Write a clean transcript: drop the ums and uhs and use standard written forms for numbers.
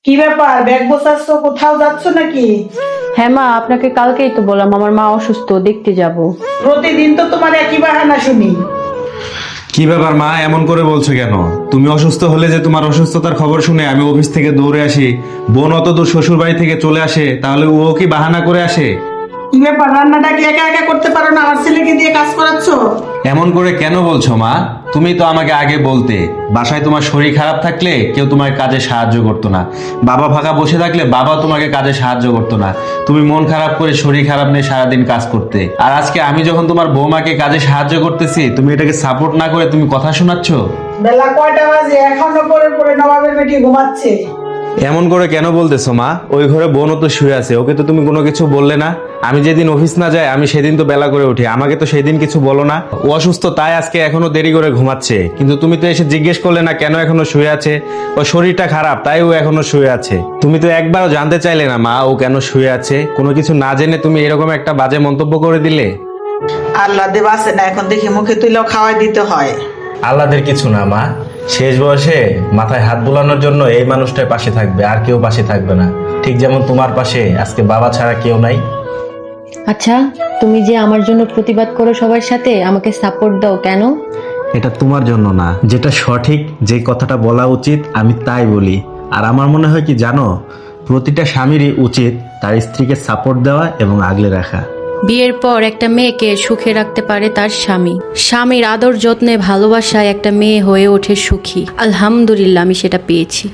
কি ব্যাপার, ব্যাগ গোছাচ্ছ? কোথাও যাচ্ছ নাকি? হ্যাঁ মা, আপনাকে কালকেই তো বললাম আমার মা অসুস্থ, দেখতে যাব। প্রতিদিন তো তোমার একই বাহানা শুনি। কি ব্যাপার মা, এমন করে বলছো কেন? তুমি অসুস্থ হলে যে তোমার অসুস্থতার খবর শুনে আমি অফিস থেকে দৌড়ে আসি, বোন অত দূর শ্বশুর বাড়ি থেকে চলে আসে, তাহলে ও কি বাহানা করে আসে? কি ব্যাপার, রান্নাটা কি একা একা করতে পারো না? আমার ছেলেকে দিয়ে কাজ করাচ্ছ? এমন করে কেন বলছো মা? তুমি তো আমাকে আগে বলতে বাসায় তোমার শরীর খারাপ থাকলে কেউ তোমার কাজে সাহায্য করতো না, বাবা ফাঁকা বসে থাকলে বাবা তোমাকে কাজে সাহায্য করতো না, তুমি মন খারাপ করে শরীর খারাপ নিয়ে সারাদিন কাজ করতে। আর আজকে আমি যখন তোমার বৌমাকে কাজে সাহায্য করতেছি, তুমি এটাকে সাপোর্ট না করে তুমি কথা শোনাচ্ছ। বেলা কয়টা বাজে? এখনো পরে পরে নবাবের বেটি ঘুমাচ্ছে। এমন করে কেন বলতেছো মা? ওই ঘরে বোনও তো শুয়ে আছে, ওকে তো তুমি কোনো কিছু বললে না। আমি যেদিন অফিস না যাই আমি সেদিন তো বেলা করে উঠি, আমাকে তো সেদিন কিছু বলো না। ও অসুস্থ তাই আজকে এখনো দেরি করে ঘুমাচ্ছে, কিন্তু তুমি তো এসে জিজ্ঞেস করলে না কেন এখনো শুয়ে আছে। ও শরীরটা খারাপ তাই ও এখনো শুয়ে আছে। তুমি তো একবারও জানতে চাইলে না মা ও কেন শুয়ে আছে। কোনো কিছু না জেনে তুমি এরকম একটা বাজে মন্তব্য করে দিলে। আল্লাহ দেব আছে না, এখন দেখি মুখে তুইলেও খাওয়াই দিতে হয়। আল্লাদের কিছু না মা, শেষ বয়সে মাথায় হাত বুলানোর জন্য এই মানুষটাই পাশে থাকবে, আর কেউ পাশে থাকবে না। ঠিক যেমন তোমার পাশে আজকে বাবা ছাড়া কেউ নাই। আচ্ছা, তুমি যে আমার জন্য প্রতিবাদ করো সবার সাথে, আমাকে সাপোর্ট দাও কেন? এটা তোমার জন্য না, যেটা সঠিক, যে কথাটা বলা উচিত আমি তাই বলি। আর আমার মনে হয় কি জানো, প্রতিটা স্বামীরই উচিত তার স্ত্রীকে সাপোর্ট দেওয়া এবং আগলে রাখা। বিয়ের পর একটা মেয়েকে সুখে রাখতে পারে তার স্বামী। স্বামীর আদর যত্নে ভালোবাসায় একটা মেয়ে হয়ে ওঠে সুখী। আলহামদুলিল্লাহ, আমি সেটা পেয়েছি।